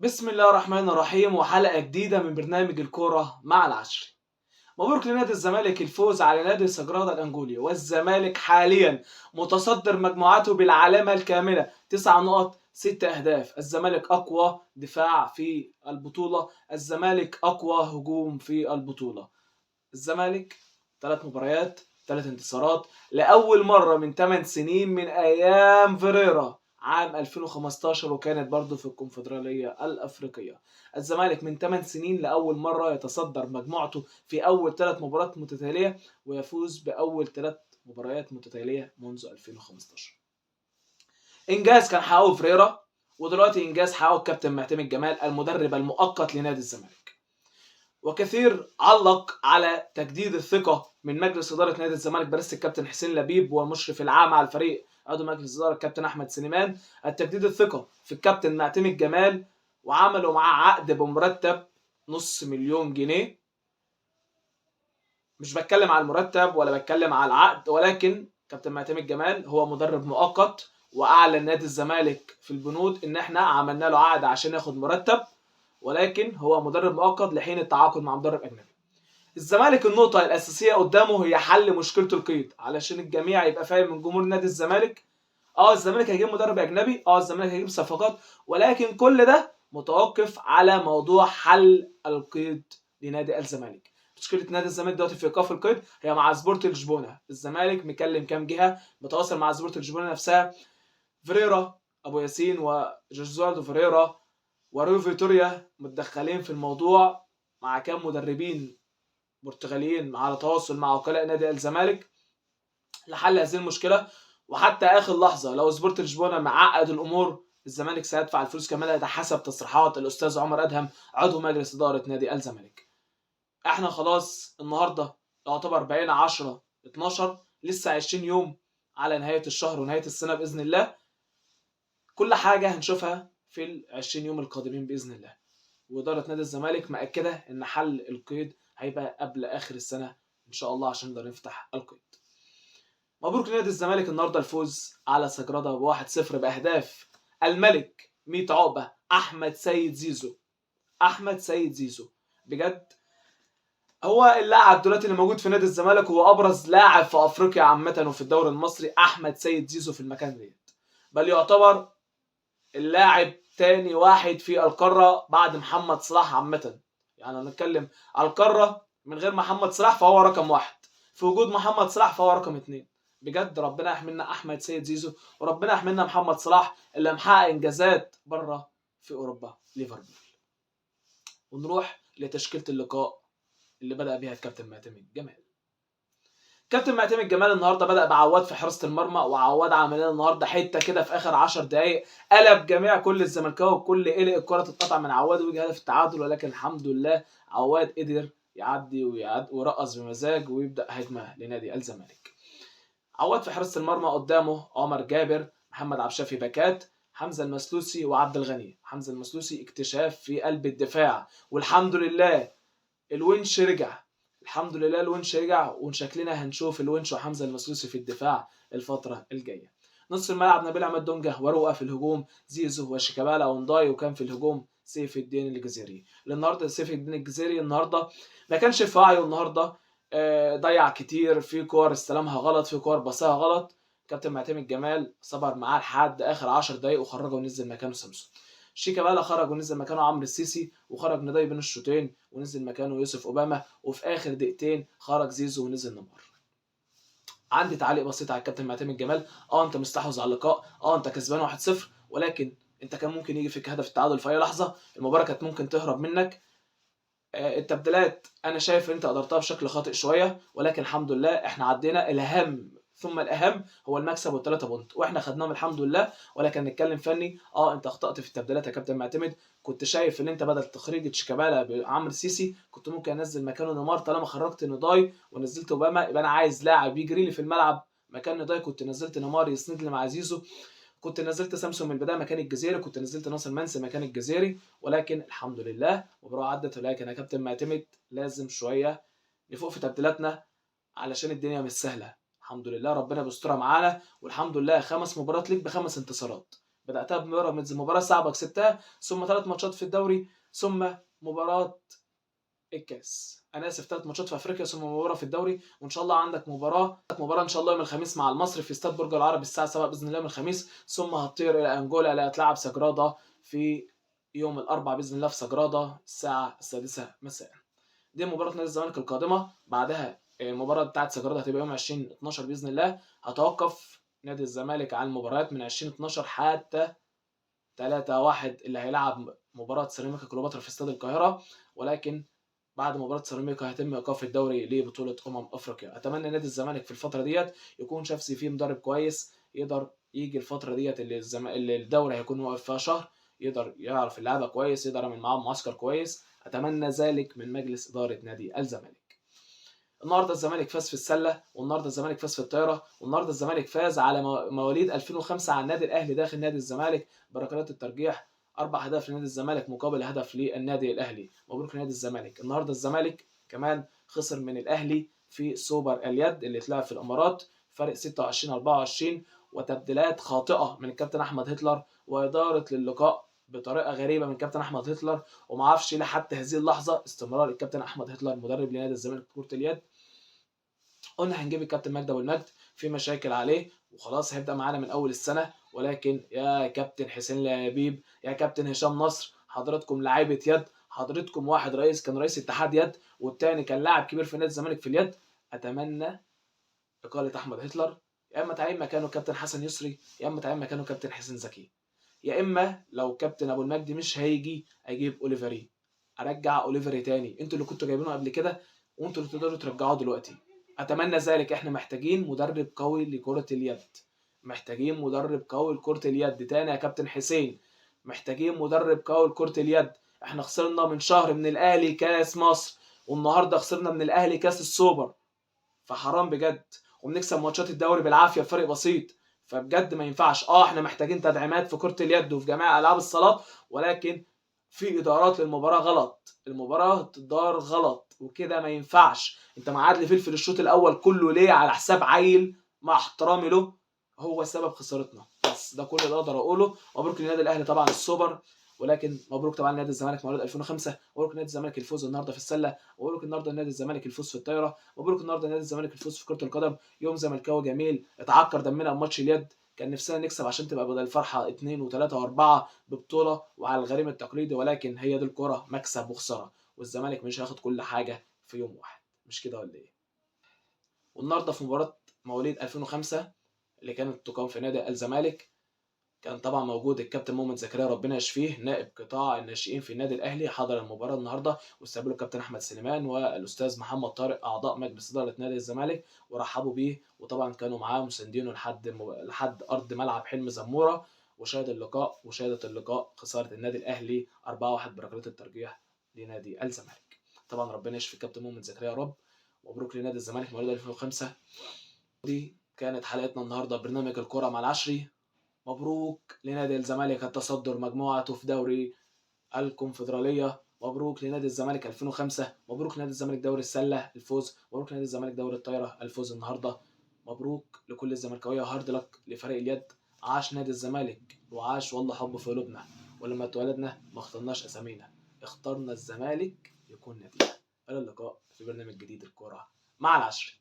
بسم الله الرحمن الرحيم وحلقة جديدة من برنامج الكورة مع العشري. مبروك لنادي الزمالك الفوز على نادي سجرادا الأنجولي، والزمالك حاليا متصدر مجموعته بالعلامة الكاملة 9 نقط 6 أهداف. الزمالك أقوى دفاع في البطولة، الزمالك أقوى هجوم في البطولة. الزمالك 3 مباريات 3 انتصارات لأول مرة من 8 سنين، من أيام فيريرا عام 2015، وكانت برضه في الكونفدرالية الأفريقية. الزمالك من 8 سنين لأول مرة يتصدر مجموعته في أول 3 مباريات متتالية، ويفوز بأول 3 مباريات متتالية منذ 2015. إنجاز كان حققه فيريرا، ودلوقتي إنجاز حققه الكابتن معتمد جمال المدرب المؤقت لنادي الزمالك. وكثير علق على تجديد الثقة من مجلس إدارة نادي الزمالك برئاسة الكابتن حسين لبيب والمشرف العام على الفريق عضو مجلس إدارة الكابتن أحمد سليمان، التجديد الثقة في الكابتن معتمد جمال، وعملوا معاه عقد بمرتب $500,000. مش بتكلم على المرتب ولا بتكلم على العقد، ولكن كابتن معتمد جمال هو مدرب مؤقت، وأعلن نادي الزمالك في البنود إن إحنا عملنا له عقد عشان ياخد مرتب، ولكن هو مدرب مؤقت لحين التعاقد مع مدرب أجنبي. الزمالك النقطة الأساسية قدامه هي حل مشكلته القيد، علشان الجميع يبقى فاهم من جمهور نادي الزمالك. الزمالك هيجيب مدرب أجنبي، الزمالك هيجيب صفقات، ولكن كل ده متوقف على موضوع حل القيد لنادي الزمالك. مشكلة نادي الزمالك دلوقتي في إيقاف القيد هي مع سبورت لشبونة. الزمالك مكلم كام جهة، متواصل مع سبورت لشبونة نفسها، فيريرا أبو ياسين وجوزواردو فيريرا وريو فيتوريا متدخلين في الموضوع مع كام مدربين برتغاليين على تواصل مع وكلاء نادي الزمالك لحل هذه المشكله. وحتى اخر لحظه لو سبورت لشبونه معقد الامور، الزمالك سيدفع الفلوس كامله، ده حسب تصريحات الاستاذ عمر ادهم عضو مجلس اداره نادي الزمالك. احنا خلاص النهارده يعتبر بقينا 10 12، لسه 20 يوم على نهايه الشهر ونهايه السنه باذن الله. كل حاجه هنشوفها في ال 20 يوم القادمين باذن الله. واداره نادي الزمالك مأكده ان حل القيد هيبقى قبل اخر السنه ان شاء الله، عشان نقدر نفتح القيد. مبروك لنادي الزمالك النهارده الفوز على سجرادا ب1-0 باهداف الملك 100 عقبه احمد سيد زيزو. احمد سيد زيزو بجد هو اللاعب دلوقتي اللي موجود في نادي الزمالك، هو ابرز لاعب في افريقيا عامه وفي الدوري المصري. احمد سيد زيزو في المكان ديت، بل يعتبر اللاعب تاني واحد في القاره بعد محمد صلاح عامه. يعني هنتكلم على القاره من غير محمد صلاح فهو رقم واحد، في وجود محمد صلاح فهو رقم اتنين. بجد ربنا يحملنا احمد سيد زيزو، وربنا يحملنا محمد صلاح اللي محقق انجازات بره في اوروبا ليفربول. ونروح لتشكيله اللقاء اللي بدأ بيها الكابتن معتمد جمال. كابتن معتمد جمال النهارده بدأ بعواد في حراسة المرمى، وعواد عمل لنا النهارده حته كده في اخر 10 دقائق قلب جميع كل الزملكاوي، وكل قلق الكره تتقطع من عواد ويجي هدف التعادل، ولكن الحمد لله عواد قدر يعدي ورقص بمزاج ويبدأ هجمه لنادي الزمالك. عواد في حراسة المرمى قدامه عمر جابر، محمد عبد الشافي باكات، حمزه المسلوسي وعبد الغني. حمزه المسلوسي اكتشاف في قلب الدفاع، والحمد لله الونش رجع. الحمد لله الونش رجع، وشكلنا هنشوف الونش وحمزه المسلوسي في الدفاع الفتره الجايه. نص الملعب نبيل عماد دونجا، ورؤى في الهجوم زيزو وشيكابالا ونداي، وكان في الهجوم سيف الدين الجزيري. النهارده سيف الدين الجزيري النهارده ما كانش في وعيه النهارده، ضيع كتير في كور استلمها غلط، في كور بصاها غلط. كابتن معتمد جمال صبر معاه لحد اخر 10 دقايق وخرجه ونزل مكانه سامسون. شيكابالا خرج ونزل مكانه عمرو السيسي، وخرج نداي بين الشوطين ونزل مكانه يوسف اوباما، وفي اخر دقيقتين خرج زيزو ونزل نيمار. عندي تعليق بسيط على الكابتن معتمد جمال. انت مستحوذ على اللقاء، انت كسبان 1-0، ولكن انت كان ممكن يجي فيك هدف التعادل في اي لحظه، المباراه كانت ممكن تهرب منك. التبديلات انا شايف انت ادرتها بشكل خاطئ شويه، ولكن الحمد لله احنا عدينا. الاهم ثم الاهم هو المكسب والثلاثه بونت، واحنا خدناهم الحمد لله. ولكن نتكلم فني، انت اخطات في التبديلات يا كابتن معتمد. كنت شايف ان انت بدل تخريج شيكابالا بعمرو السيسي كنت ممكن انزل مكانه نيمار. طالما خرجت نضاي ونزلت اوباما، يبقى انا عايز لاعب يجري لي في الملعب مكان نضاي. كنت نزلت نيمار يسند لي مع زيزو، كنت نزلت سامسون من البدايه مكان الجزيري، كنت نزلت ناصر منسي مكان الجزيري. ولكن الحمد لله مباراه عدت. ولكن يا كابتن معتمد لازم شويه نفوق في تبديلاتنا، علشان الدنيا مش سهله. الحمد لله ربنا بيسترها معانا، والحمد لله 5 مباريات ليك ب5 انتصارات. بداتها ببيراميدز، مباراه صعبه كسبتها، ثم 3 ماتشات في الدوري، ثم مباراه الكاس، انا اسف 3 ماتشات في افريقيا ثم مباراه في الدوري. وان شاء الله عندك مباراه ان شاء الله يوم الخميس مع المصري في استاد برج العرب الساعه 7 باذن الله يوم الخميس، ثم هتطير الى انجولا لتلعب سجرادا في يوم الاربعاء باذن الله في سجرادا الساعه 6 مساء. دي مباراه نادي الزمالك القادمه. بعدها المباراه بتاعت سجرادا هتبقى يوم 20/12 باذن الله. هتوقف نادي الزمالك عن المباريات من 20/12 حتى 3/1 اللي هيلعب مباراه سيراميكا كليوباترا في استاد القاهره. ولكن بعد مباراه سيراميكا هيتم ايقاف الدوري لبطوله افريقيا. اتمنى نادي الزمالك في الفتره ديت يكون شاف فيه مدرب كويس يقدر يجي الفتره ديت اللي الدوري هيكون واقف فيها شهر، يقدر يعرف اللعبه كويس، يقدر يعمل معاهم معسكر كويس. اتمنى ذلك من مجلس اداره نادي الزمالك. النهارده الزمالك فاز في السله، والنهارده الزمالك فاز في الطايره، والنهارده الزمالك فاز على مواليد 2005 على النادي الاهلي داخل نادي الزمالك بركلات الترجيح. 4 أهداف لنادي الزمالك مقابل هدف للنادي الاهلي. مبروك لنادي الزمالك. النهارده الزمالك كمان خسر من الاهلي في سوبر اليد اللي اتلعب في الامارات فرق 26-24، وتبديلات خاطئه من الكابتن احمد هتلر، واداره للقاء بطريقه غريبه من الكابتن احمد هتلر. وما اعرفش ليه حتى هذه اللحظه استمرار الكابتن احمد هتلر مدرب لنادي الزمالك في كره اليد. قلنا هنجيب الكابتن مجدي ابو المجد، في مشاكل عليه وخلاص هيبدا معانا من اول السنه. ولكن يا كابتن حسين لبيب، يا كابتن هشام نصر، حضراتكم لعيبه يد، حضرتكم واحد كان رئيس اتحاد يد والتاني كان لاعب كبير في نادي الزمالك في اليد. اتمنى اقاله احمد هتلر، يا اما تعين مكانه كابتن حسن يسري، يا اما تعين مكانه كابتن حسين زكي، يا اما لو كابتن ابو المجد مش هيجي اجيب اوليفري، ارجع اوليفري تاني. انتوا اللي كنتوا جايبينه قبل كده وانتوا اللي تقدروا ترجعوه دلوقتي. اتمنى ذلك. احنا محتاجين مدرب قوي لكرة اليد، محتاجين مدرب قوي لكرة اليد تاني يا كابتن حسين، محتاجين مدرب قوي لكرة اليد. احنا خسرنا من شهر من الاهلي كاس مصر، والنهارده خسرنا من الاهلي كاس السوبر، فحرام بجد. وبنكسب ماتشات الدوري بالعافيه بفرق بسيط، فبجد ما ينفعش. احنا محتاجين تدعيمات في كرة اليد وفي جميع العاب الصالات، ولكن في ادارات للمباراه غلط، المباراه تدار غلط وكده ما ينفعش. انت معاد لي فلفل الشوط الاول كله ليه على حساب عيل؟ مع احترامي له هو سبب خسارتنا. بس ده كل اللي اقدر اقوله. مبروك للنادي الاهلي طبعا السوبر، ولكن مبروك طبعا نادي الزمالك مولود 2005. مبروك نادي الزمالك الفوز النهارده في السله، مبروك النهارده نادي الزمالك الفوز في الطايره، مبروك النهارده نادي الزمالك الفوز في كره القدم. يوم زملكاوي جميل. اتعكر دمنا بماتش اليد، كان نفسنا نكسب عشان تبقى بدل الفرحه 2 و3 و4 ببطوله وعلى الغريم التقليدي، ولكن هي دي الكوره، مكسب وخساره، والزمالك مش هياخد كل حاجه في يوم واحد، مش كده ولا ايه؟ والنهارده في مباراه مواليد 2005 اللي كانت تقام في نادي الزمالك، كان طبعا موجود الكابتن مؤمن زكريا ربنا يشفيه نائب قطاع الناشئين في النادي الاهلي، حضر المباراه النهارده، واستقبله الكابتن احمد سليمان والاستاذ محمد طارق اعضاء مجلس اداره نادي الزمالك، ورحبوا بيه. وطبعا كانوا معاه مساندينه لحد ارض ملعب حلمي زموره. وشاهد اللقاء وشاهدت اللقاء خساره النادي الاهلي 4-1 بركلات الترجيح لنادي الزمالك. طبعا ربنا يشفي الكابتن مؤمن زكريا يا رب. مبروك لنادي الزمالك مواليد 2005. دي كانت حلقتنا النهارده برنامج الكره مع العشري. مبروك لنادي الزمالك التصدر مجموعته في دوري الكونفدرالية، مبروك لنادي الزمالك 2005، مبروك لنادي الزمالك دوري السلة الفوز، مبروك لنادي الزمالك دوري الطايرة الفوز النهاردة، مبروك لكل الزملكاوية وهارد لك لفريق اليد. عاش نادي الزمالك وعاش والله حب في قلوبنا، ولما اتولدنا ما اخترناش اسامينا، اخترنا الزمالك يكون نادينا. الى اللقاء في برنامج جديد الكورة مع العشري.